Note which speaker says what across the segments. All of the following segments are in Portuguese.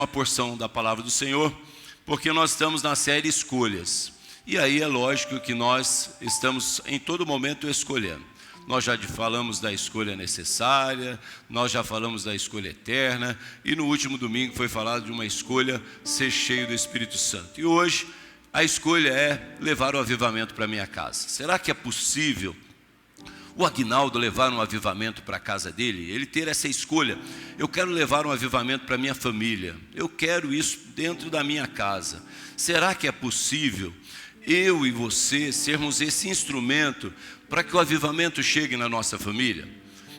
Speaker 1: uma porção da palavra do Senhor, porque nós estamos na série Escolhas. E aí é lógico que nós estamos em todo momento escolhendo. Nós já falamos da escolha necessária, nós já falamos da escolha eterna, e no último domingo foi falado de uma escolha ser cheio do Espírito Santo. E hoje a escolha é levar o avivamento para minha casa. Será que é possível o Aguinaldo levar um avivamento para a casa dele? Ele ter essa escolha: eu quero levar um avivamento para a minha família, eu quero isso dentro da minha casa. Será que é possível eu e você sermos esse instrumento para que o avivamento chegue na nossa família?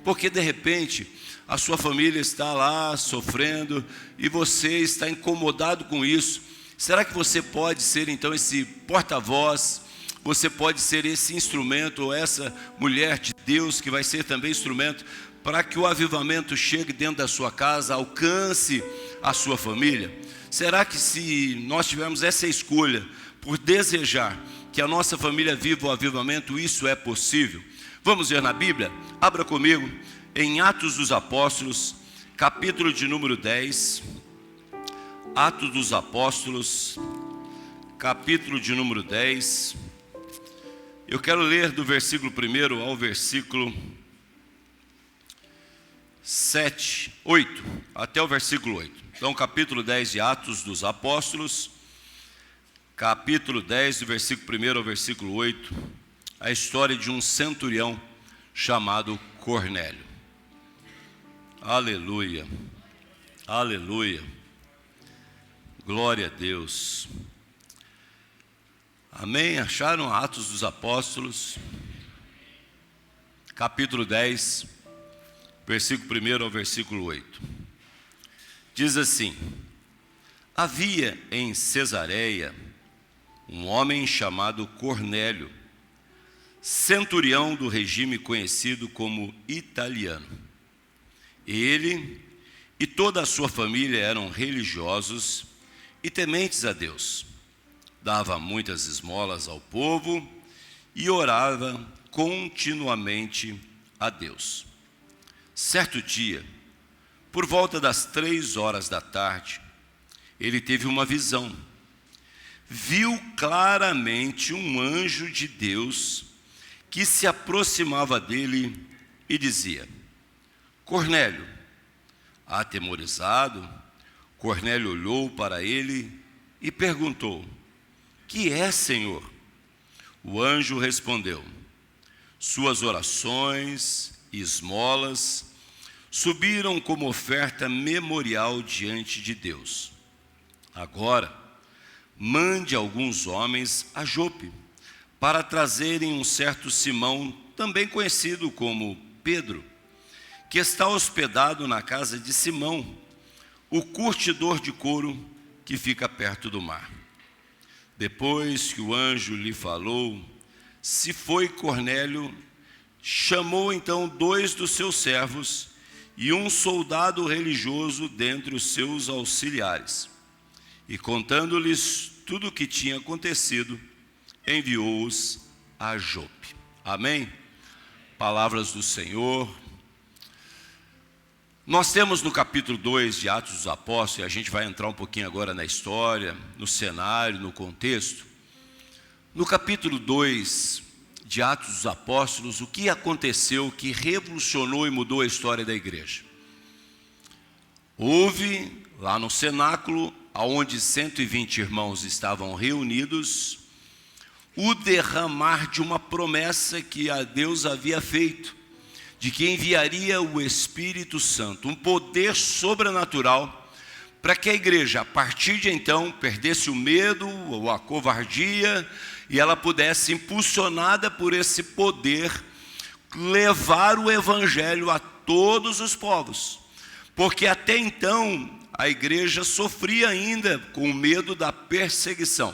Speaker 1: Porque de repente a sua família está lá sofrendo e você está incomodado com isso. Será que você pode ser então esse porta-voz? Você pode ser esse instrumento, ou essa mulher de Deus que vai ser também instrumento para que o avivamento chegue dentro da sua casa, alcance a sua família? Será que se nós tivermos essa escolha por desejar que a nossa família viva o avivamento, isso é possível? Vamos ver na Bíblia? Abra comigo em Atos dos Apóstolos, capítulo de número 10. Atos dos Apóstolos, capítulo de número 10. Eu quero ler do versículo 1 ao versículo 8, até o versículo 8. Então, capítulo 10 de Atos dos Apóstolos, capítulo 10, do versículo 1 ao versículo 8, a história de um centurião chamado Cornélio. Aleluia, aleluia, glória a Deus. Amém? Acharam Atos dos Apóstolos, capítulo 10, versículo 1 ao versículo 8. Diz assim: havia em Cesareia um homem chamado Cornélio, centurião do regime conhecido como italiano. Ele e toda a sua família eram religiosos e tementes a Deus. Dava muitas esmolas ao povo e orava continuamente a Deus. Certo dia, por volta das 3 da tarde, ele teve uma visão. Viu claramente um anjo de Deus que se aproximava dele e dizia: Cornélio. Atemorizado, Cornélio olhou para ele e perguntou: que é, Senhor? O anjo respondeu: suas orações e esmolas subiram como oferta memorial diante de Deus. Agora, mande alguns homens a Jope para trazerem um certo Simão, também conhecido como Pedro, que está hospedado na casa de Simão, o curtidor de couro que fica perto do mar. Depois que o anjo lhe falou, se foi Cornélio, chamou então 2 dos seus servos e um soldado religioso dentre os seus auxiliares, e contando-lhes tudo o que tinha acontecido, enviou-os a Jope. Amém? Palavras do Senhor. Nós temos no capítulo 2 de Atos dos Apóstolos, e a gente vai entrar um pouquinho agora na história, no cenário, no contexto. No capítulo 2 de Atos dos Apóstolos, o que aconteceu que revolucionou e mudou a história da igreja? Houve lá no cenáculo, onde 120 irmãos estavam reunidos, o derramar de uma promessa que a Deus havia feito, de que enviaria o Espírito Santo, um poder sobrenatural, para que a igreja, a partir de então, perdesse o medo ou a covardia, e ela pudesse, impulsionada por esse poder, levar o evangelho a todos os povos. Porque até então, a igreja sofria ainda com o medo da perseguição.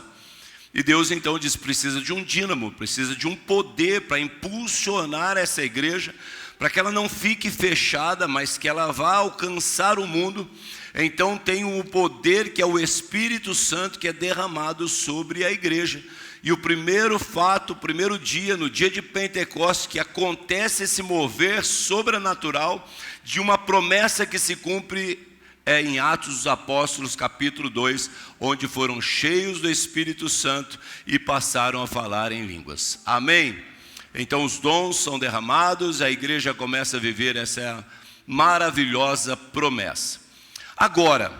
Speaker 1: E Deus então diz: precisa de um dínamo, precisa de um poder para impulsionar essa igreja, para que ela não fique fechada, mas que ela vá alcançar o mundo. Então tem o poder que é o Espírito Santo, que é derramado sobre a igreja. E o primeiro fato, o primeiro dia, no dia de Pentecostes, que acontece esse mover sobrenatural de uma promessa que se cumpre, é em Atos dos Apóstolos, capítulo 2, onde foram cheios do Espírito Santo e passaram a falar em línguas. Amém? Então os dons são derramados, a igreja começa a viver essa maravilhosa promessa. Agora,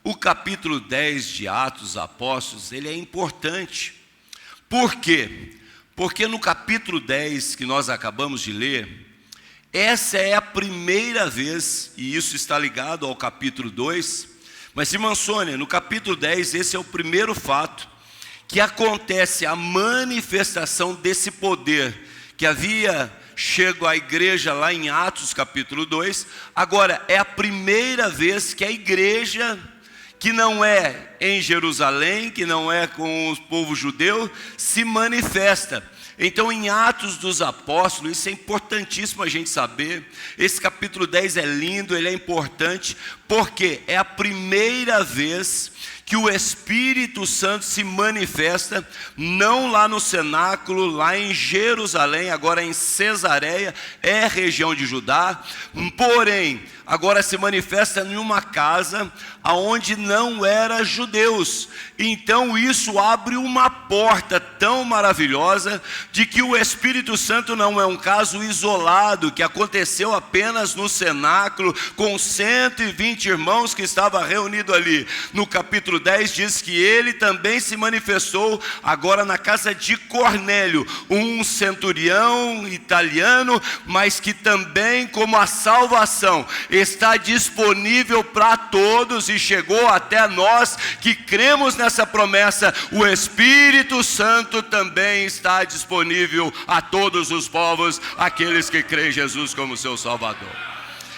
Speaker 1: o capítulo 10 de Atos dos Apóstolos, ele é importante. Por quê? Porque no capítulo 10 que nós acabamos de ler, essa é a primeira vez, e isso está ligado ao capítulo 2, mas irmã Sônia, no capítulo 10, esse é o primeiro fato que acontece a manifestação desse poder que havia chego à igreja lá em Atos capítulo 2, agora é a primeira vez que a igreja, que não é em Jerusalém, que não é com o povo judeu, se manifesta. Então em Atos dos Apóstolos, isso é importantíssimo a gente saber, esse capítulo 10 é lindo, ele é importante, porque é a primeira vez que o Espírito Santo se manifesta, não lá no cenáculo, lá em Jerusalém, agora em Cesareia, é região de Judá, porém, agora se manifesta em uma casa onde não era judeus. Então isso abre uma porta tão maravilhosa, de que o Espírito Santo não é um caso isolado, que aconteceu apenas no cenáculo, com 120 irmãos que estavam reunidos ali. No capítulo 10 diz que ele também se manifestou agora na casa de Cornélio, um centurião italiano, mas que também, como a salvação está disponível para todos e chegou até nós que cremos nessa promessa, o Espírito Santo também está disponível a todos os povos, aqueles que creem em Jesus como seu Salvador.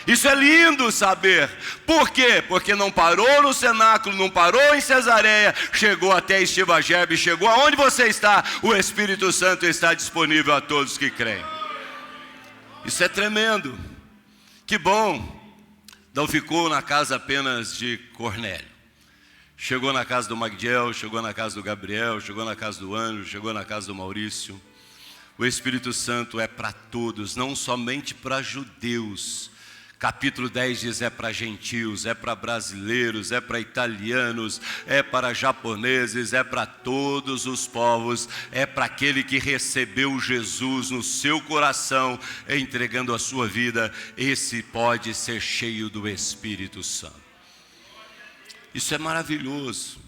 Speaker 1: Isso é lindo saber. Por quê? Porque não parou no cenáculo, não parou em Cesareia, chegou até Estivagebe, chegou aonde você está, o Espírito Santo está disponível a todos que creem. Isso é tremendo. Que bom. Não ficou na casa apenas de Cornélio. Chegou na casa do Magdiel, chegou na casa do Gabriel, chegou na casa do Anjo, chegou na casa do Maurício. O Espírito Santo é para todos, não somente para judeus. Capítulo 10 diz é para gentios, é para brasileiros, é para italianos, é para japoneses, é para todos os povos, é para aquele que recebeu Jesus no seu coração, entregando a sua vida, esse pode ser cheio do Espírito Santo. Isso é maravilhoso.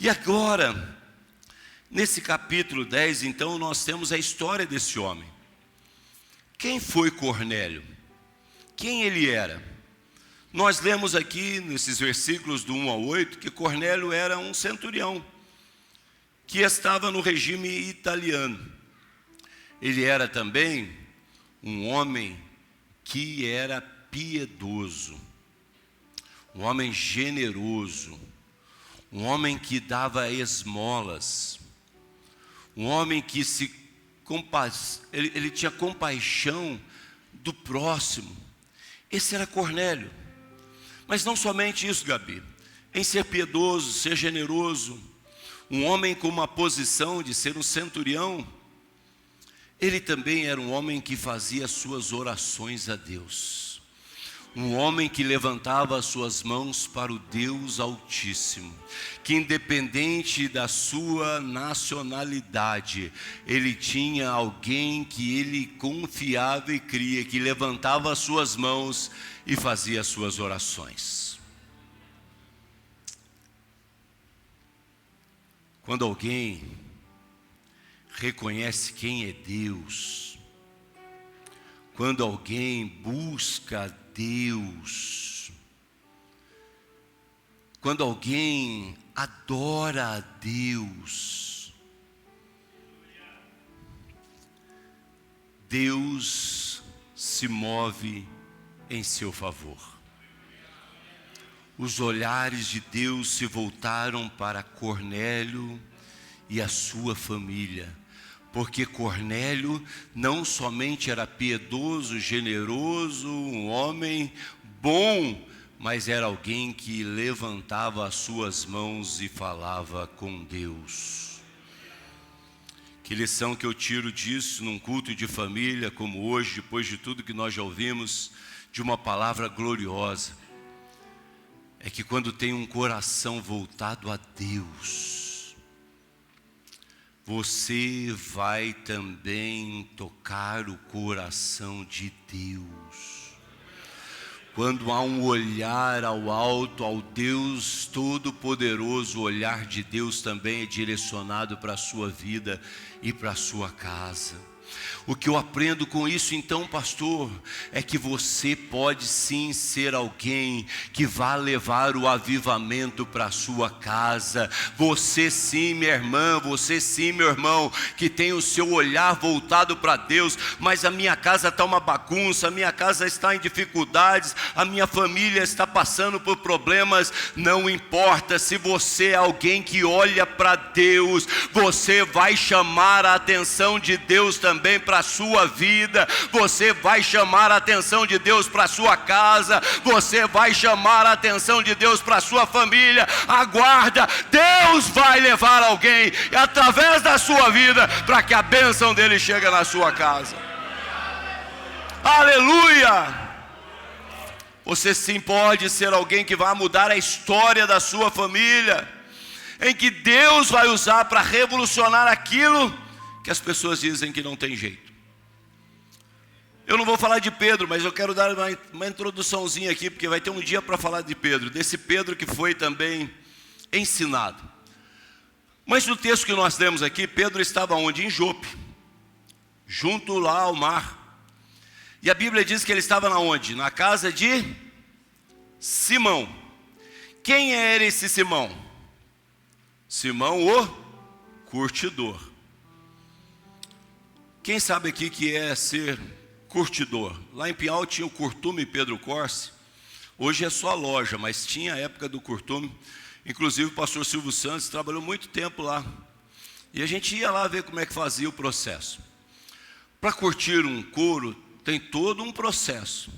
Speaker 1: E agora, nesse capítulo 10, então, nós temos a história desse homem. Quem foi Cornélio? Quem ele era? Nós lemos aqui, nesses versículos do 1 ao 8, que Cornélio era um centurião, que estava no regime italiano. Ele era também um homem que era piedoso, um homem generoso, um homem que dava esmolas, um homem que ele tinha compaixão do próximo. Esse era Cornélio. Mas não somente isso, Gabi. Em ser piedoso, ser generoso, um homem com uma posição de ser um centurião, ele também era um homem que fazia suas orações a Deus. Um homem que levantava as suas mãos para o Deus Altíssimo, que independente da sua nacionalidade, ele tinha alguém que ele confiava e cria, que levantava as suas mãos e fazia as suas orações. Quando alguém reconhece quem é Deus, quando alguém busca Deus, quando alguém adora a Deus, Deus se move em seu favor. Os olhares de Deus se voltaram para Cornélio e a sua família, porque Cornélio não somente era piedoso, generoso, um homem bom, mas era alguém que levantava as suas mãos e falava com Deus. Que lição que eu tiro disso num culto de família como hoje, depois de tudo que nós já ouvimos, de uma palavra gloriosa. é que quando tem um coração voltado a Deus, você vai também tocar o coração de Deus. Quando há um olhar ao alto, ao Deus Todo-Poderoso, o olhar de Deus também é direcionado para a sua vida e para a sua casa. O que eu aprendo com isso então, pastor, é que você pode sim ser alguém que vai levar o avivamento para a sua casa. Você sim, minha irmã, você sim, meu irmão, que tem o seu olhar voltado para Deus, mas a minha casa está uma bagunça, a minha casa está em dificuldades, a minha família está passando por problemas. Não importa, se você é alguém que olha para Deus, você vai chamar a atenção de Deus também para a sua vida. Você vai chamar a atenção de Deus para a sua casa. Você vai chamar a atenção de Deus para a sua família. Aguarda, Deus vai levar alguém através da sua vida para que a bênção dele chegue na sua casa. Aleluia! Você sim pode ser alguém que vai mudar a história da sua família, em que Deus vai usar para revolucionar aquilo que as pessoas dizem que não tem jeito. Eu não vou falar de Pedro, mas eu quero dar uma introduçãozinha aqui, porque vai ter um dia para falar de Pedro, desse Pedro que foi também ensinado. Mas no texto que nós temos aqui, Pedro estava onde? Em Jope, junto lá ao mar. E a Bíblia diz que ele estava na onde? Na casa de Simão. Quem era esse Simão? Simão o curtidor. Quem sabe aqui que é ser curtidor? Lá em Pinhal tinha o Curtume Pedro Corse. Hoje é só loja, mas tinha a época do Curtume. Inclusive o pastor Silvio Santos trabalhou muito tempo lá. E a gente ia lá ver como é que fazia o processo. Para curtir um couro, tem todo um processo.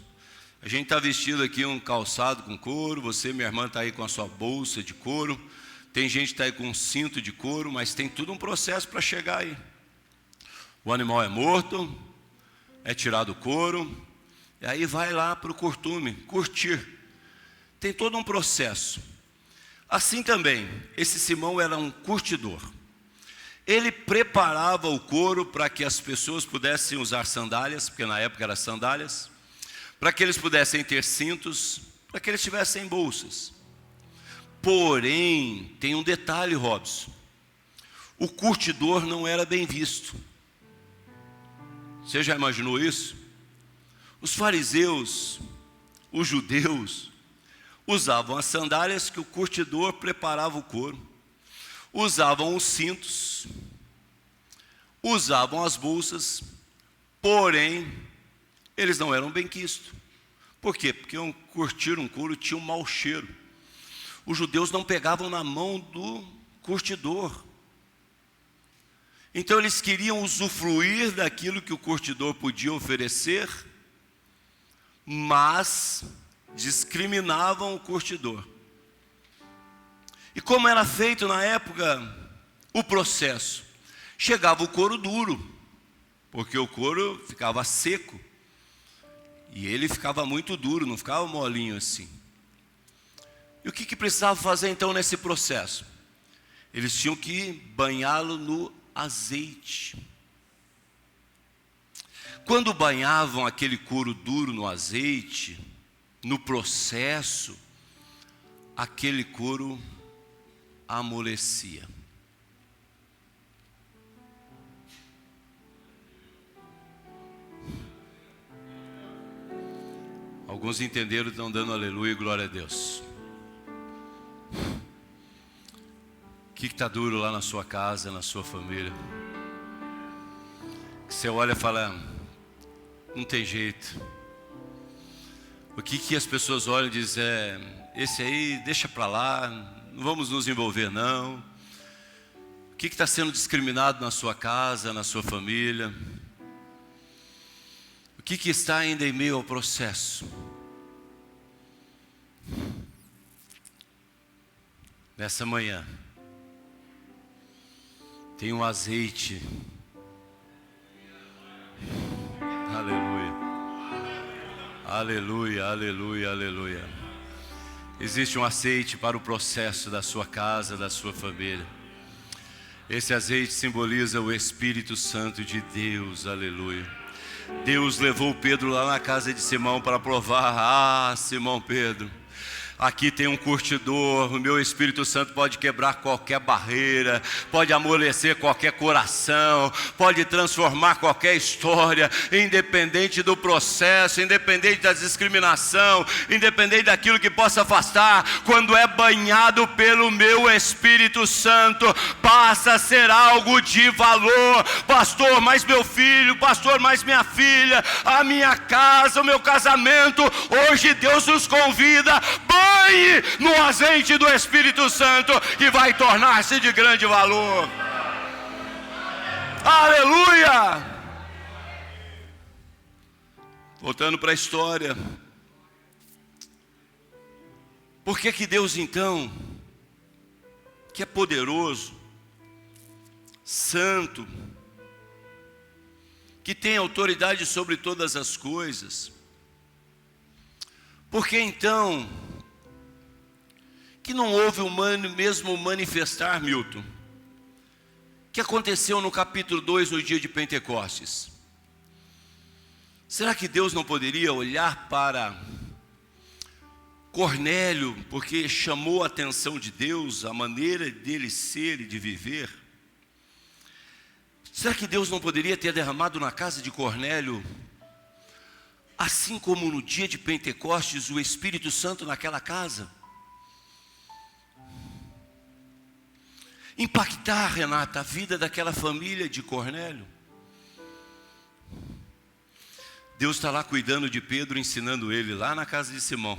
Speaker 1: A gente está vestido aqui um calçado com couro. Você, minha irmã, está aí com a sua bolsa de couro. Tem gente que está aí com um cinto de couro, mas tem todo um processo para chegar aí. O animal é morto, é tirado o couro, e aí vai lá para o curtume, curtir. Tem todo um processo. Assim também, esse Simão era um curtidor. Ele preparava o couro para que as pessoas pudessem usar sandálias, porque na época eram sandálias, para que eles pudessem ter cintos, para que eles tivessem bolsas. Porém, tem um detalhe, Robson. O curtidor não era bem visto. Você já imaginou isso? Os fariseus, os judeus, usavam as sandálias que o curtidor preparava o couro, usavam os cintos, usavam as bolsas, porém, eles não eram bem-quistos. Por quê? Porque curtir um couro tinha um mau cheiro. Os judeus não pegavam na mão do curtidor. Então eles queriam usufruir daquilo que o curtidor podia oferecer, mas discriminavam o curtidor. E como era feito na época o processo? Chegava o couro duro, porque o couro ficava seco, e ele ficava muito duro, não ficava molinho assim. E o que precisava fazer então nesse processo? Eles tinham que banhá-lo no azeite. Quando banhavam aquele couro duro no azeite, no processo, aquele couro amolecia. Alguns entenderam, estão dando aleluia e glória a Deus. O que está duro lá na sua casa, na sua família? Que você olha e fala, não tem jeito. O que as pessoas olham e dizem, esse aí deixa para lá, não vamos nos envolver não. O que está sendo discriminado na sua casa, na sua família? O que está ainda em meio ao processo? Nessa manhã, tem um azeite. Aleluia. Aleluia, aleluia, aleluia. Existe um azeite para o processo da sua casa, da sua família. Esse azeite simboliza o Espírito Santo de Deus, aleluia. Deus levou Pedro lá na casa de Simão para provar. Ah, Simão Pedro, aqui tem um curtidor, o meu Espírito Santo pode quebrar qualquer barreira, pode amolecer qualquer coração, pode transformar qualquer história, independente do processo, independente da discriminação, independente daquilo que possa afastar. Quando é banhado pelo meu Espírito Santo, passa a ser algo de valor. Pastor, mas meu filho, pastor, mas minha filha, a minha casa, o meu casamento, hoje Deus nos convida, banhe no azeite do Espírito Santo e vai tornar-se de grande valor. Aleluia! Voltando para a história. Por que Deus então, que é poderoso, santo, que tem autoridade sobre todas as coisas, por que então que não houve o mesmo manifestar, Milton, que aconteceu no capítulo 2, no dia de Pentecostes? Será que Deus não poderia olhar para Cornélio, porque chamou a atenção de Deus, a maneira dele ser e de viver? Será que Deus não poderia ter derramado na casa de Cornélio, assim como no dia de Pentecostes, o Espírito Santo naquela casa? Impactar, Renata, a vida daquela família de Cornélio. Deus está lá cuidando de Pedro, ensinando ele lá na casa de Simão,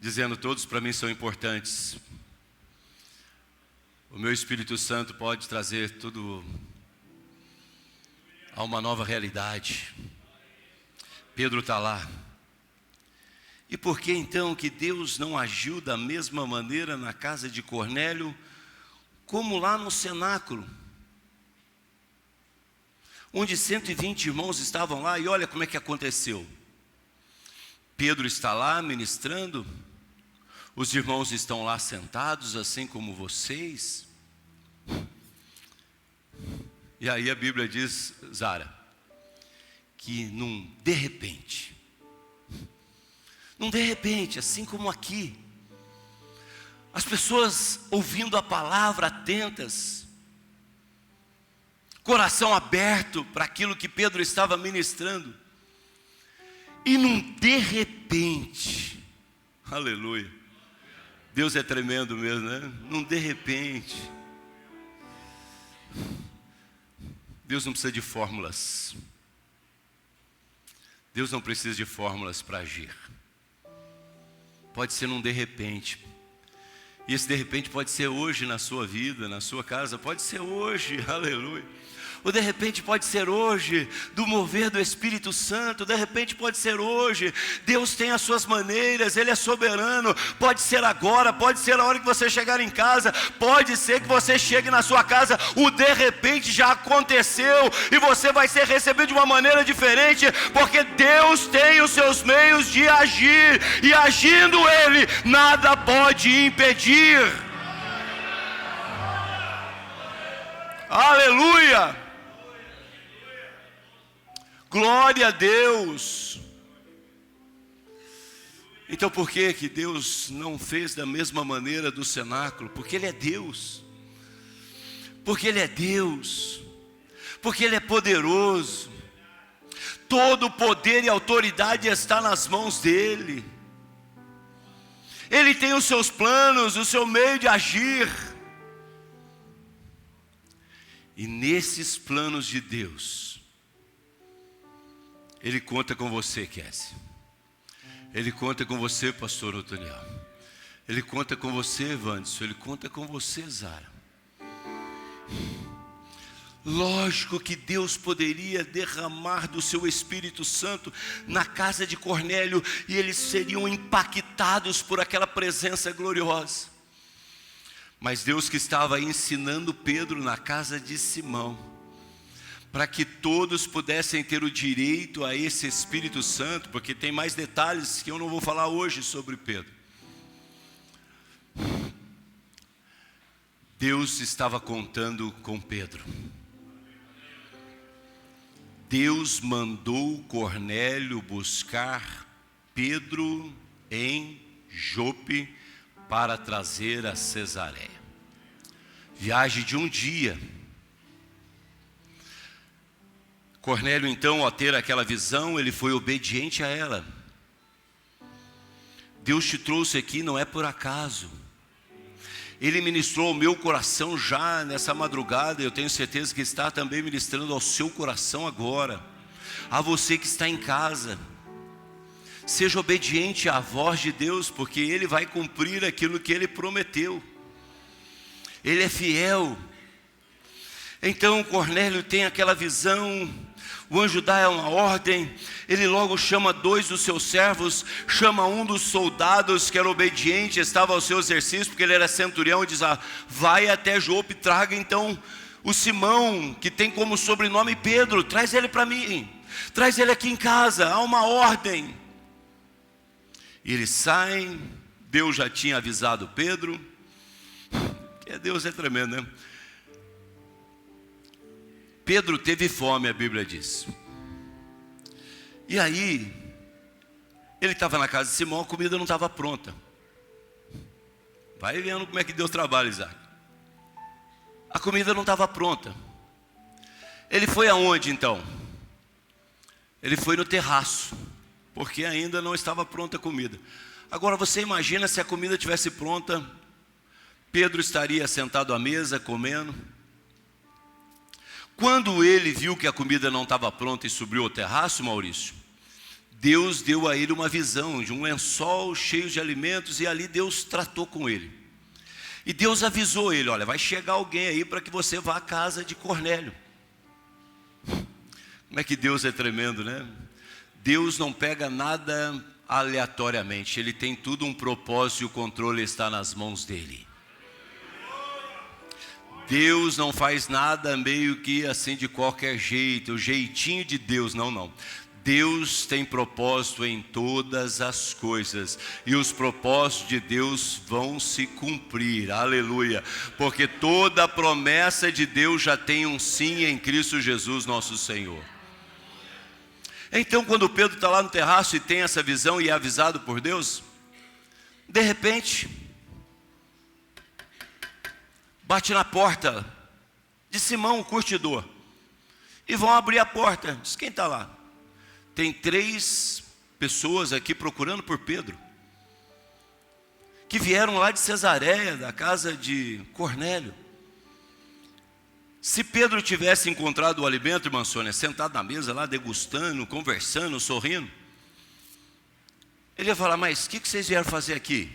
Speaker 1: dizendo: todos para mim são importantes. O meu Espírito Santo pode trazer tudo a uma nova realidade. Pedro está lá. E por que então que Deus não agiu da mesma maneira na casa de Cornélio, como lá no cenáculo, onde 120 irmãos estavam lá? E olha como é que aconteceu. Pedro está lá ministrando, os irmãos estão lá sentados, assim como vocês. E aí a Bíblia diz, Zara, que num de repente, assim como aqui, as pessoas ouvindo a palavra, atentas, coração aberto para aquilo que Pedro estava ministrando, e num de repente, aleluia, Deus é tremendo mesmo, né? Num de repente, Deus não precisa de fórmulas, Deus não precisa de fórmulas para agir. Pode ser num de repente. E esse de repente pode ser hoje na sua vida, na sua casa. Pode ser hoje, aleluia. Ou de repente pode ser hoje, do mover do Espírito Santo. De repente pode ser hoje. Deus tem as suas maneiras, Ele é soberano. Pode ser agora, pode ser a hora que você chegar em casa. Pode ser que você chegue na sua casa, o de repente já aconteceu, e você vai ser recebido de uma maneira diferente, porque Deus tem os seus meios de agir, e agindo Ele, nada pode impedir. Aleluia! Glória a Deus. Então por que Deus não fez da mesma maneira do cenáculo? Porque Ele é Deus. Porque Ele é Deus. Porque Ele é poderoso. Todo poder e autoridade está nas mãos dEle. Ele tem os seus planos, o seu meio de agir. E nesses planos de Deus, Ele conta com você, Cassie. Ele conta com você, pastor Otoniel. Ele conta com você, Wanderson. Ele conta com você, Zara. Lógico que Deus poderia derramar do seu Espírito Santo na casa de Cornélio, e eles seriam impactados por aquela presença gloriosa. Mas Deus, que estava ensinando Pedro na casa de Simão, para que todos pudessem ter o direito a esse Espírito Santo, porque tem mais detalhes que eu não vou falar hoje sobre Pedro. Deus estava contando com Pedro. Deus mandou Cornélio buscar Pedro em Jope para trazer a Cesareia. Viagem de um dia. Cornélio então, ao ter aquela visão, ele foi obediente a ela. Deus te trouxe aqui não é por acaso. Ele ministrou ao meu coração já nessa madrugada, eu tenho certeza que está também ministrando ao seu coração agora. A você que está em casa, seja obediente à voz de Deus, porque Ele vai cumprir aquilo que Ele prometeu. Ele é fiel. Então Cornélio tem aquela visão, o anjo dá uma ordem, ele logo chama 2 dos seus servos, chama um dos soldados que era obediente, estava ao seu exercício, porque ele era centurião, e diz: vai até Jope, traga então o Simão, que tem como sobrenome Pedro, traz ele para mim, traz ele aqui em casa, há uma ordem. E eles saem, Deus já tinha avisado Pedro, Deus é tremendo, né? Pedro teve fome, a Bíblia diz. E aí, ele estava na casa de Simão, a comida não estava pronta. Vai vendo como é que Deus trabalha, Isaac. A comida não estava pronta. Ele foi aonde então? Ele foi no terraço, porque ainda não estava pronta a comida. Agora você imagina se a comida estivesse pronta, Pedro estaria sentado à mesa comendo. Quando ele viu que a comida não estava pronta e subiu ao terraço, Maurício, Deus deu a ele uma visão de um lençol cheio de alimentos, e ali Deus tratou com ele. E Deus avisou ele: olha, vai chegar alguém aí para que você vá à casa de Cornélio. Como é que Deus é tremendo, né? Deus não pega nada aleatoriamente, Ele tem tudo um propósito e o controle está nas mãos dEle. Deus não faz nada meio que assim de qualquer jeito, o jeitinho de Deus, não. Deus tem propósito em todas as coisas, e os propósitos de Deus vão se cumprir, aleluia, porque toda promessa de Deus já tem um sim em Cristo Jesus nosso Senhor. Então quando Pedro está lá no terraço e tem essa visão e é avisado por Deus, de repente bate na porta de Simão, o curtidor, e vão abrir a porta. Diz: quem está lá? Tem 3 pessoas aqui procurando por Pedro, que vieram lá de Cesareia, da casa de Cornélio. Se Pedro tivesse encontrado o alimento, irmã Sônia, sentado na mesa lá, degustando, conversando, sorrindo, ele ia falar: mas o que vocês vieram fazer aqui?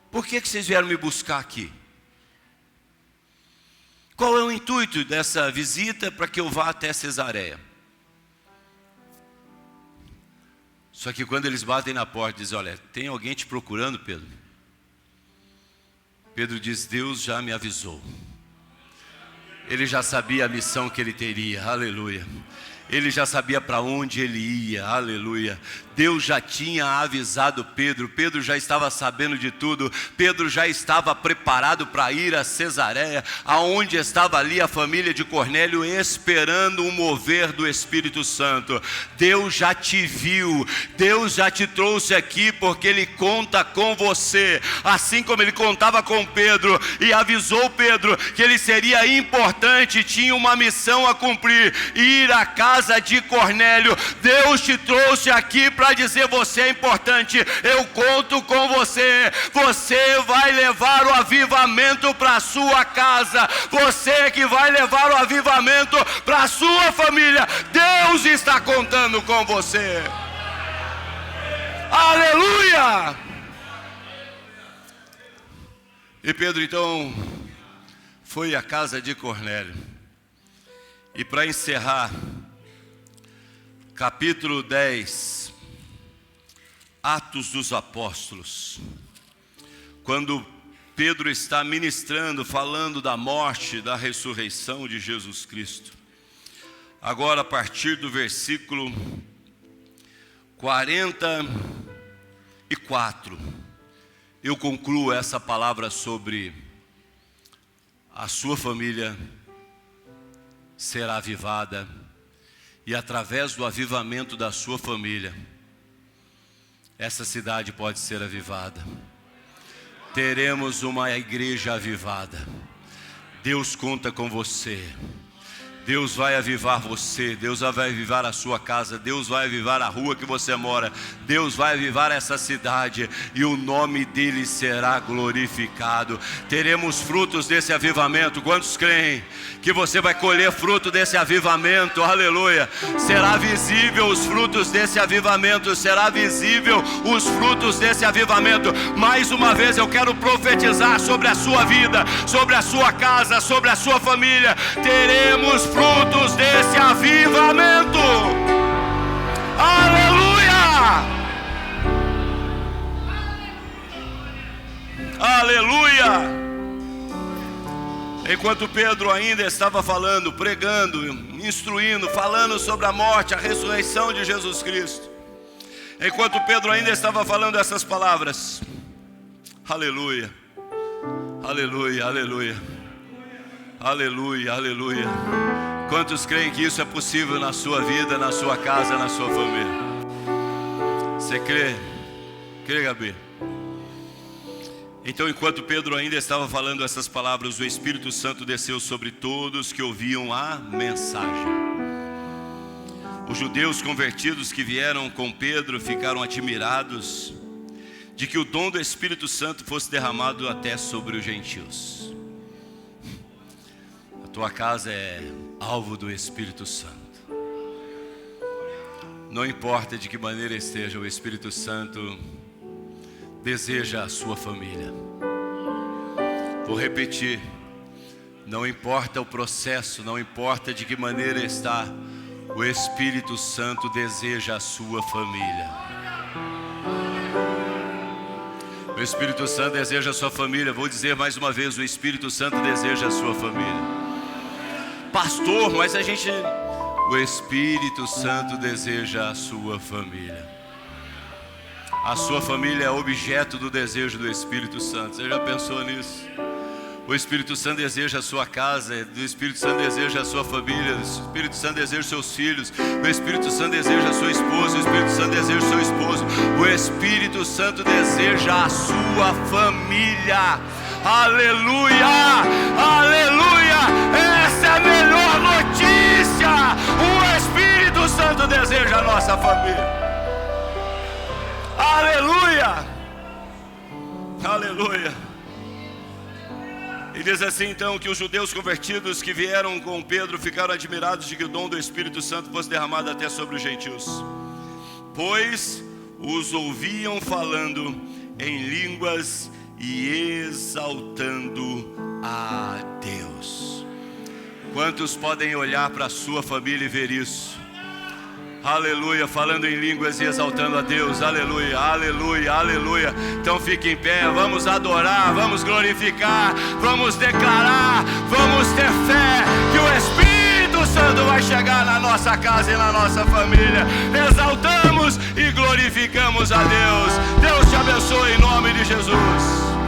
Speaker 1: Por que vocês vieram me buscar aqui? Qual é o intuito dessa visita para que eu vá até Cesareia? Só que quando eles batem na porta, dizem: olha, tem alguém te procurando, Pedro? Pedro diz: Deus já me avisou. Ele já sabia a missão que ele teria, aleluia. Ele já sabia para onde ele ia, aleluia. Deus já tinha avisado Pedro, Pedro já estava sabendo de tudo, Pedro já estava preparado para ir a Cesareia, aonde estava ali a família de Cornélio esperando um mover do Espírito Santo. Deus já te viu, Deus já te trouxe aqui porque Ele conta com você, assim como Ele contava com Pedro e avisou Pedro que ele seria importante, tinha uma missão a cumprir, ir à casa de Cornélio. Deus te trouxe aqui para dizer: você é importante, eu conto com você, você vai levar o avivamento para a sua casa, você que vai levar o avivamento para a sua família. Deus está contando com você, aleluia. E Pedro então foi à casa de Cornélio. E para encerrar, capítulo 10, Atos dos Apóstolos, quando Pedro está ministrando, falando da morte, da ressurreição de Jesus Cristo, Agora, a partir do versículo 44, eu concluo essa palavra sobre a sua família será avivada, e através do avivamento da sua família, essa cidade pode ser avivada. Teremos uma igreja avivada. Deus conta com você. Deus vai avivar você, Deus vai avivar a sua casa, Deus vai avivar a rua que você mora, Deus vai avivar essa cidade, e o nome dele será glorificado. Teremos frutos desse avivamento. Quantos creem que você vai colher fruto desse avivamento? Aleluia! Será visível os frutos desse avivamento, será visível os frutos desse avivamento. Mais uma vez eu quero profetizar sobre a sua vida, sobre a sua casa, sobre a sua família. Teremos frutos desse avivamento. Aleluia! Aleluia! Enquanto Pedro ainda estava falando, pregando, instruindo, falando sobre a morte, a ressurreição de Jesus Cristo, enquanto Pedro ainda estava falando essas palavras, aleluia, aleluia, aleluia, aleluia, aleluia. Quantos creem que isso é possível na sua vida, na sua casa, na sua família? Você crê? Crê, Gabi? Então, enquanto Pedro ainda estava falando essas palavras, o Espírito Santo desceu sobre todos que ouviam a mensagem. Os judeus convertidos que vieram com Pedro ficaram admirados de que o dom do Espírito Santo fosse derramado até sobre os gentios. A tua casa é alvo do Espírito Santo. Não importa de que maneira esteja, o Espírito Santo deseja a sua família. Vou repetir: não importa o processo, não importa de que maneira está, o Espírito Santo deseja a sua família. O Espírito Santo deseja a sua família. Vou dizer mais uma vez: o Espírito Santo deseja a sua família. Pastor, mas o Espírito Santo deseja a sua família. A sua família é objeto do desejo do Espírito Santo. Você já pensou nisso? O Espírito Santo deseja a sua casa, o Espírito Santo deseja a sua família, o Espírito Santo deseja os seus filhos, o Espírito Santo deseja a sua esposa, o Espírito Santo deseja o seu esposo, o Espírito Santo deseja a sua família. Aleluia! Aleluia! Essa é a melhor notícia! O Espírito Santo deseja a nossa família. Aleluia! Aleluia! E diz assim então que os judeus convertidos que vieram com Pedro ficaram admirados de que o dom do Espírito Santo fosse derramado até sobre os gentios, pois os ouviam falando em línguas e exaltando a Deus. Quantos podem olhar para a sua família e ver isso? Aleluia, falando em línguas e exaltando a Deus. Aleluia, aleluia, aleluia. Então fique em pé, vamos adorar, vamos glorificar, vamos declarar, vamos ter fé que o Espírito Santo vai chegar na nossa casa e na nossa família. Exaltamos e glorificamos a Deus. Deus te abençoe em nome de Jesus.